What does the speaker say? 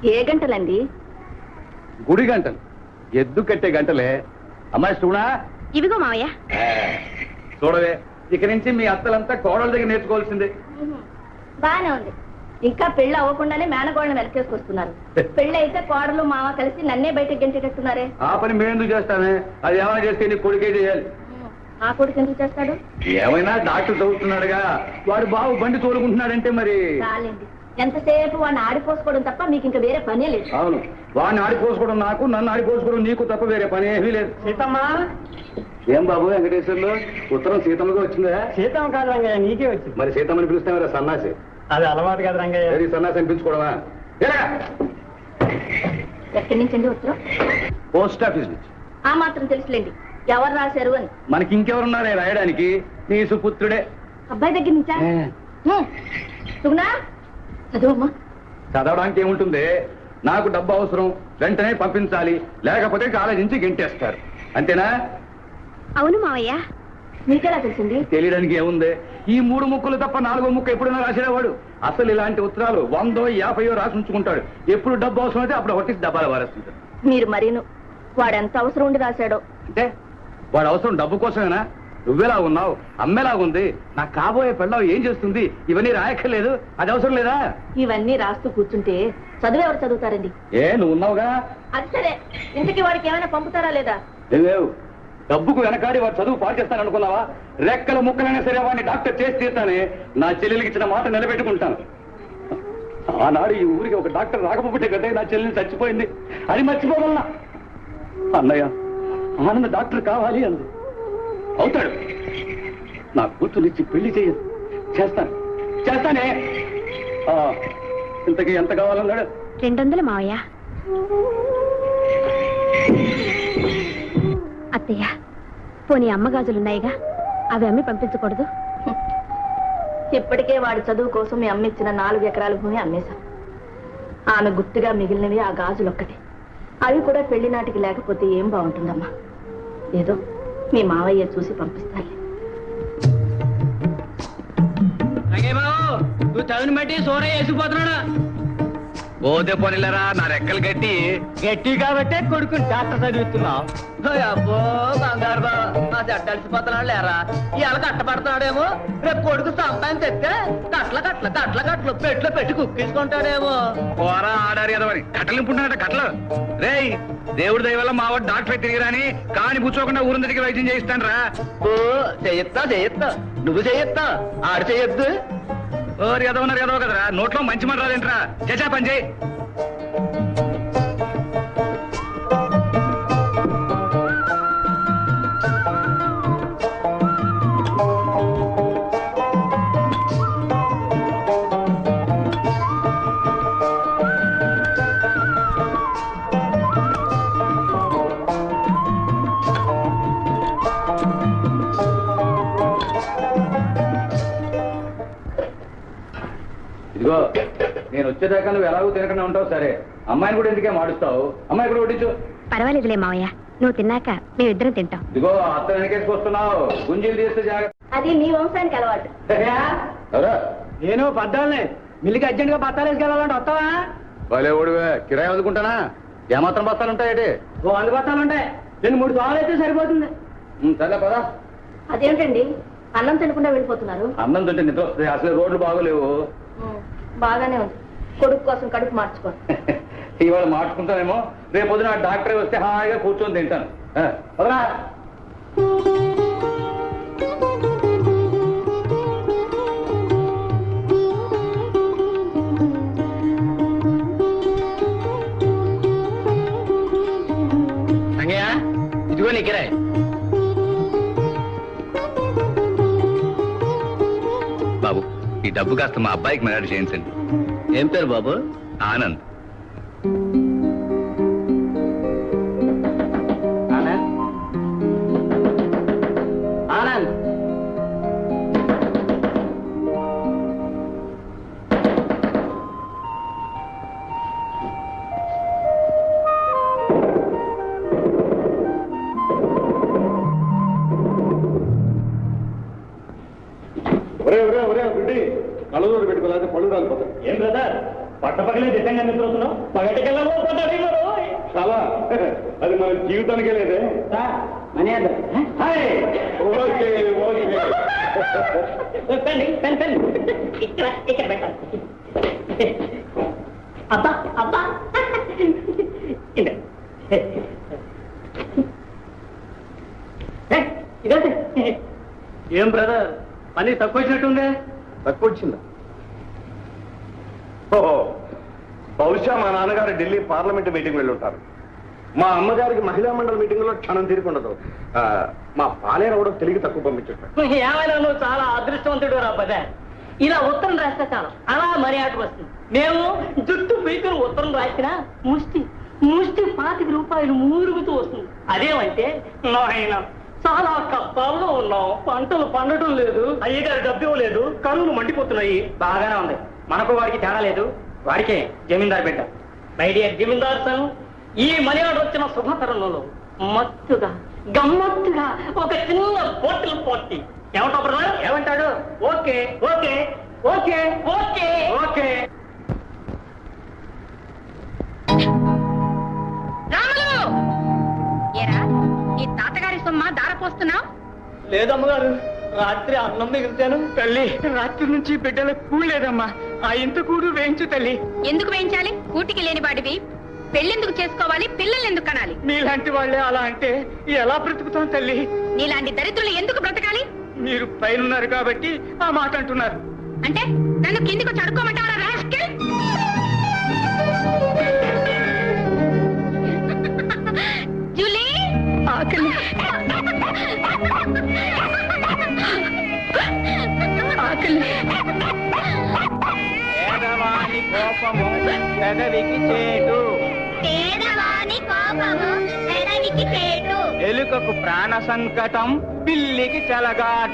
ఏ గంటలండి? గుడి గంటలు, ఎద్దు కట్టే గంటలే. అమ్మాయి చూడా, ఇవిగో మావయ్య. చూడవే, ఇక నుంచి మీ అత్తలంతా కోడల దగ్గర నేర్చుకోవాల్సిందే. బానే ఉంది. ఇంకా పెళ్లి అవ్వకుండానే మేనగోళ్ళని వెనకేసుకొస్తున్నారు. పెళ్లి అయితే కోడలు మామ కలిసి నన్నే బయటకు గెంటేటట్టున్నారే. ఆ పని మేమెందుకు చేస్తామే? అది ఏమైనా చేస్తే నీ కొడుకే చేయాలి. ఆ కొడుకు ఎందుకు చేస్తాడు? ఏమైనా డాక్టర్ చదువుతున్నాడుగా, వాడు బాబు బండి తోలుకుంటున్నాడంటే మరి. చాలండి, ఎంతసేపు వాడిని ఆడిపోసుకోవడం తప్ప మీకు ఇంకా వేరే పనే లేదు. అవును, వాడిని ఆడిపోసుకోవడం నాకు, నన్ను ఆడిపోసుకోవడం నీకు తప్ప వేరే పని ఏమీ లేదు. సీతమ్మా. ఏం బాబు వెంకటేశ్వర్లు, ఉత్తరం సీతమ్మగా వచ్చిందా? సీతమ్మ కాదు రంగయ్య, నీకే వచ్చింది. మరి సీతమ్మని పిలుస్తామే సన్నాసి. అది అలవాటు కదా రంగయ్య. సన్నాసి అనిపించుకోవడమా? ఎక్కడి నుంచి అండి ఉత్తరం? పోస్ట్ ఆఫీస్ నుంచి. ఆ మాత్రం తెలుసులేండి, ఎవరు రాశారు అని. మనకి ఇంకెవరున్నారే రాయడానికి? నీ సుపుత్రుడే. అబ్బాయి దగ్గర నుంచా? సుగుణా, చదువమ్మా. చదవడానికి ఏముంటుంది, నాకు డబ్బు అవసరం, వెంటనే పంపించాలి, లేకపోతే కాలేజీ నుంచి గెంటేస్తారు, అంతేనా? అవును మావయ్య. మీకెలా తెలిసింది? తెలియడానికి ఏముంది, ఈ 3 ముక్కలు తప్ప 4వ ముక్క ఎప్పుడైనా రాసేవాడు. అసలు ఇలాంటి ఉత్తరాలు 100, 50 రాసి ఉంచుకుంటాడు. ఎప్పుడు డబ్బు అవసరం అయితే అప్పుడు ఒకటి డబ్బాలు వారేస్తుంటాడు. మీరు మరీను, వాడెంత అవసరం ఉండి రాశాడో. అంటే వాడు అవసరం డబ్బు కోసమేనా? నువ్వెలా ఉన్నావు, అమ్మేలాగుంది, నాకు కాబోయే పెళ్ళావు ఏం చేస్తుంది, ఇవన్నీ రాయక్కర్లేదు, అది అవసరం లేదా? ఇవన్నీ రాస్తూ కూర్చుంటే చదువు ఎవరు చదువుతారండి? నువ్వు ఉన్నావుగా. అది సరే, ఇంటికి వాడికి ఏమైనా పంపుతారా లేదా? లేవు, డబ్బుకు వెనకాడి వాడు చదువు పాడు చేస్తాను అనుకున్నావా? రెక్కల ముక్కలైనా సరే వాడిని డాక్టర్ చేసి తీస్తానే. నా చెల్లెలికి ఇచ్చిన మాట నిలబెట్టుకుంటాను. ఆనాడు ఈ ఊరికి ఒక డాక్టర్ రాకపోతే కదా నా చెల్లెలు చచ్చిపోయింది, అది మర్చిపోగలనా? అన్నయ్య, ఆనంద డాక్టర్ కావాలి అంది. అవుతాడు, నా కూతురిచ్చి పెళ్లి చేయదు, చేస్తానే. ఇంతకీ ఎంత కావాలన్నాడు? 200 మావయ్య. అత్తయ్య, పోనీ అమ్మగాజులున్నాయిగా, అవి అమ్మి పంపించకూడదు? ఇప్పటికే వాడి చదువు కోసం మీ అమ్మ ఇచ్చిన 4 ఎకరాల భూమి అమ్మేశాం. ఆమె గుర్తుగా మిగిలినవి ఆ గాజులొక్కటే. అవి కూడా పెళ్లి నాటికి లేకపోతే ఏం బాగుంటుందమ్మా. ఏదో మీ మావయ్య చూసి పంపిస్తాను. నువ్వు చదువుని బట్టి సోరయ్య వేసిపోతున్నాడా? పోతే పోనిల్లరా, నా రెక్కలు గట్టి కాబట్టే కొడుకుని డాక్టర్ చదివిస్తున్నావు. అబ్బో బంగారు బావ, నా చెడ్డ అలసిపోతున్నాడు లేరా. ఇవాళ కట్టపడుతున్నాడేమో, రేపు కొడుకు సంపాదన తెస్తే కట్ల పెట్లో పెట్టి కుక్కించుకుంటాడేమో. పోరా ఆడారు ఎదవని కట్టలింపుంటాడట కట్టలు. రేయ్, దేవుడి దయ వల్ల మావాడు డాక్టర్ తిరిగిరాని కాని కూర్చోకుండా ఊరిని దగ్గర వైద్యం చేయిస్తాను రా. ఓ చెయ్యొత్తా, నువ్వు చెయ్యొత్తా, ఆడు చెయ్యొద్దు. ఓరు ఎదవన్నారు ఎదవ కదరా, నోట్లో మంచి మాట రాదేంట్రా, చేసా పని చేయి. ఇదిగో, నేను వచ్చేదాకా నువ్వు ఎలాగో తినకుండా ఉంటావు సరే. అమ్మాయిని కూడా ఎందుకే మాడుస్తావు? అమ్మాయి కూడా వడ్డించు. పర్వాలేదులే మావయ్య, నువ్వు తిన్నాక మేమిద్దరం తింటాం. ఇదిగో, అత్త వెనకేసుకొస్తున్నావు, గుంజీలు తీస్తే జాగ్రత్త. అది నీ వంశానికి అలవాటు. నేను పద్దాలనే మిల్లికి అర్జెంట్ గా బత్తాలు వేసుకెళ్ళాలంటే వస్తావా? భలే ఓడివే, కిరాయి వదులుకుంటానా? ఏమాత్రం బస్తాలు ఉంటాయి? 100 బత్తాలు ఉంటాయి, 2-3 సవాలు అయితే సరిపోతుంది. సరే పదా. అదేంటండి, అన్నం తినకుండా వెళ్ళిపోతున్నారు? అన్నం తింటే నిద్ర వస్తుంది, అసలు రోడ్లు బాగోలేవు. బాగానే ఉంది, కొడుకు కోసం కడుపు మార్చుకో. ఇవాళ మార్చుకుంటానేమో, రేపు పొద్దున డాక్టర్ వస్తే హాయిగా కూర్చొని తింటాను. వదరా. రంగయ్య, ఇదిగో నీ కిరాయి. బాబు, ఈ డబ్బు కాస్త మా అబ్బాయికి మ్యారేజ్ చేయించండి. ఏం పేరు బాబు? ఆనంద్. ఆనంద్, కళ్ళజోడు పెట్టుకోలేకపోతే పళ్ళు రాలిపోతాయి. ఏం బ్రదర్, పట్టపగలే దిశంగా నిద్రవుతున్నావు పగటికెళ్ళ చాలా అది మన జీవితానికే లేదే. మనీ ఓకే ఓకే ఇక్కడ పెట్టాలి. అబ్బా అబ్బా ఏం బ్రదర్ పని తక్కువ వచ్చినట్టుందే. తక్కువ వచ్చిందా? ఓహో, బహుశా మా నాన్నగారు ఢిల్లీ పార్లమెంట్ మీటింగ్ వెళ్ళి ఉంటారు. మా అమ్మగారికి మహిళా మండలి మీటింగ్ లో క్షణం తీరుకుండదు. మా పాలేరు కూడా తెలివి తక్కువ పంపించుంటారు. ఏమైనా నువ్వు చాలా అదృష్టవంతుడు రా పదే. ఇలా ఉత్తరం రాస్తే చాలు అలా మరీ ఆట వస్తుంది. మేము జుట్టు పీకులు ఉత్తరం రాసినా ముష్టి ముష్టి 25 రూపాయలు మూరుగుతూ వస్తుంది. అదేమంటే నాయన చాలా కష్టాల్లో ఉన్నాం, పంటలు పండటం లేదు, అయ్యగారు డబ్బు ఇవ్వలేదు, కరువులు మండిపోతున్నాయి. బాగానే ఉంది, మనకు వాడికి తేడా లేదు. వాడికే జమీందారు బిడ్డ. మై డియర్ జమీందార్ సన్, ఈ మనీ ఆర్డర్ వచ్చిన శుభతరంలో మత్తుగా గమ్మత్తుగా ఒక చిన్న బోటిల్ పార్టీ. ఏమంటావు బ్రదర్? ఏమంటాడు? Okay okay okay okay okay. ఈ తాతగారి సొమ్మ దారపోస్తున్నావు? లేదమ్మగారు, రాత్రి అన్నం మిగిల్చాను తల్లి. రాత్రి నుంచి బిడ్డలకు కూడలేదమ్మా. ఆ ఇంత కూడు వేయించు తల్లి. ఎందుకు వేయించాలి? కూటికి లేని వాడివి పెళ్ళెందుకు చేసుకోవాలి? పిల్లల్ని ఎందుకు కనాలి? మీలాంటి వాళ్ళే అలా అంటే ఎలా బ్రతుకుతాం తల్లి? నీలాంటి దరిద్రులు ఎందుకు బ్రతకాలి? మీరు పైనున్నారు కాబట్టి ఆ మాట అంటున్నారు. అంటే నన్ను కిందికి చడుకోమంటావా రాస్కెల్? జూలీ, ఆకలి ఆకలి. పేదవాని కోపము పెదవికి చేటు, పేదవాని కోపము పెదవికి చేటు, ఎలుకకు ప్రాణ సంకటం, పిల్లికి చెలగాట.